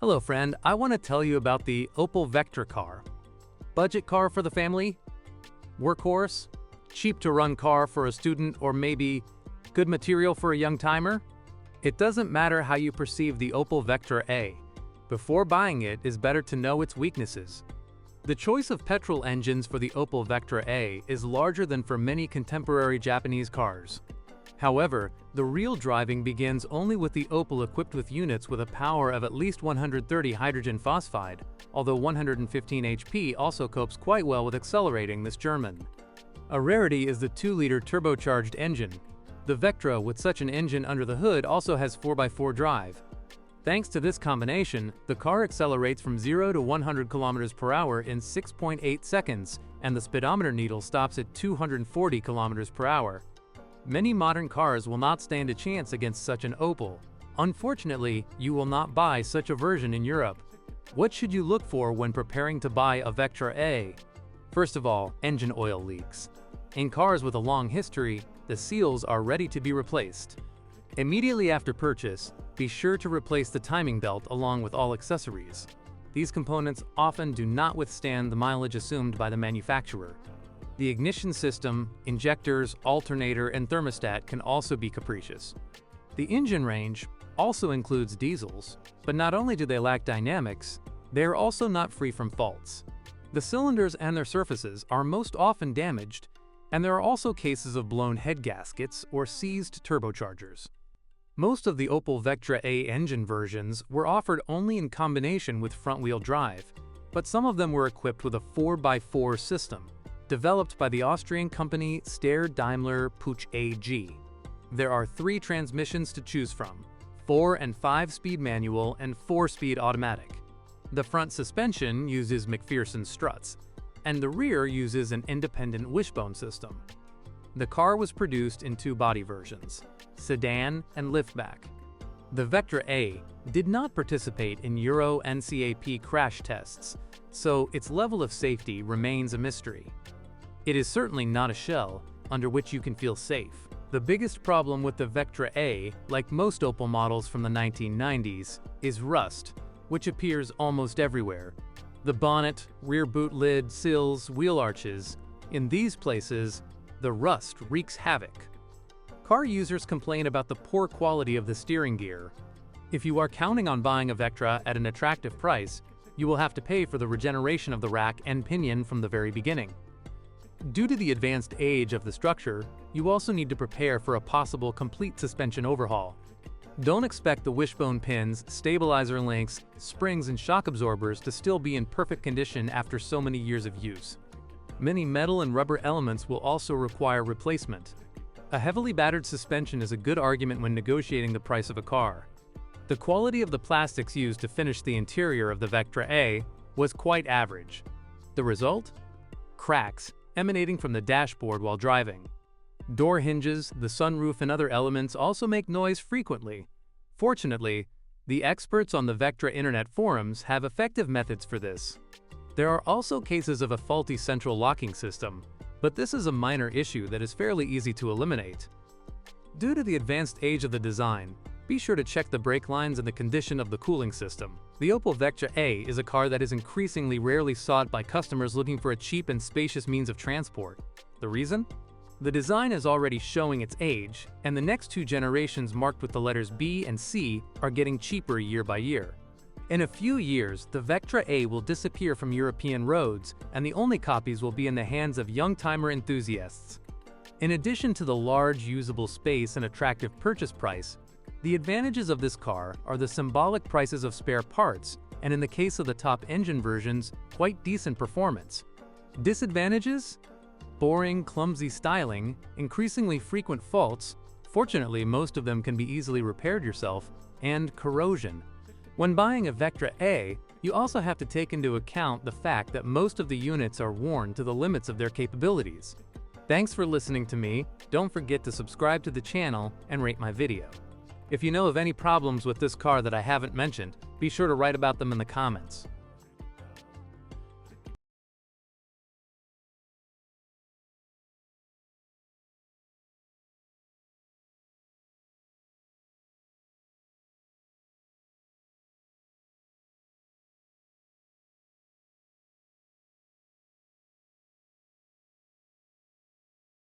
Hello friend, I want to tell you about the Opel Vectra car. Budget car for the family? Workhorse? Cheap to run car for a student, or maybe good material for a young timer? It doesn't matter how you perceive the Opel Vectra A. Before buying it is better to know its weaknesses. The choice of petrol engines for the Opel Vectra A is larger than for many contemporary Japanese cars. However, the real driving begins only with the Opel equipped with units with a power of at least 130 hydrogen phosphide, although 115 HP also copes quite well with accelerating this German. A rarity is the 2-liter turbocharged engine. The Vectra with such an engine under the hood also has 4x4 drive. Thanks to this combination, the car accelerates from 0 to 100 km per hour in 6.8 seconds, and the speedometer needle stops at 240 km per hour. Many modern cars will not stand a chance against such an Opel. Unfortunately, you will not buy such a version in Europe. What should you look for when preparing to buy a Vectra A? First of all, engine oil leaks. In cars with a long history, the seals are ready to be replaced. Immediately after purchase, be sure to replace the timing belt along with all accessories. These components often do not withstand the mileage assumed by the manufacturer. The ignition system, injectors, alternator, and thermostat can also be capricious. The engine range also includes diesels, but not only do they lack dynamics, they are also not free from faults. The cylinders and their surfaces are most often damaged, and there are also cases of blown head gaskets or seized turbochargers. Most of the Opel Vectra A engine versions were offered only in combination with front-wheel drive, but some of them were equipped with a 4x4 system, developed by the Austrian company Steyr Daimler Puch AG. There are 3 transmissions to choose from: 4- and 5-speed manual and 4-speed automatic. The front suspension uses McPherson struts, and the rear uses an independent wishbone system. The car was produced in 2 body versions, sedan and liftback. The Vectra A did not participate in Euro NCAP crash tests, so its level of safety remains a mystery. It is certainly not a shell under which you can feel safe. The biggest problem with the Vectra A, like most Opel models from the 1990s, is rust, which appears almost everywhere. The bonnet, rear boot lid, sills, wheel arches. In these places, the rust wreaks havoc. Car users complain about the poor quality of the steering gear. If you are counting on buying a Vectra at an attractive price, you will have to pay for the regeneration of the rack and pinion from the very beginning. Due to the advanced age of the structure, you also need to prepare for a possible complete suspension overhaul. Don't expect the wishbone pins, stabilizer links, springs, and shock absorbers to still be in perfect condition after so many years of use. Many metal and rubber elements will also require replacement. A heavily battered suspension is a good argument when negotiating the price of a car. The quality of the plastics used to finish the interior of the Vectra A was quite average. The result? Cracks emanating from the dashboard while driving. Door hinges, the sunroof, and other elements also make noise frequently. Fortunately, the experts on the Vectra internet forums have effective methods for this. There are also cases of a faulty central locking system, but this is a minor issue that is fairly easy to eliminate. Due to the advanced age of the design, be sure to check the brake lines and the condition of the cooling system. The Opel Vectra A is a car that is increasingly rarely sought by customers looking for a cheap and spacious means of transport. The reason? The design is already showing its age, and the next 2 generations marked with the letters B and C are getting cheaper year by year. In a few years, the Vectra A will disappear from European roads, and the only copies will be in the hands of young-timer enthusiasts. In addition to the large usable space and attractive purchase price, the advantages of this car are the symbolic prices of spare parts, and in the case of the top engine versions, quite decent performance. Disadvantages? Boring, clumsy styling, increasingly frequent faults, fortunately most of them can be easily repaired yourself, and corrosion. When buying a Vectra A, you also have to take into account the fact that most of the units are worn to the limits of their capabilities. Thanks for listening to me. Don't forget to subscribe to the channel and rate my video. If you know of any problems with this car that I haven't mentioned, be sure to write about them in the comments.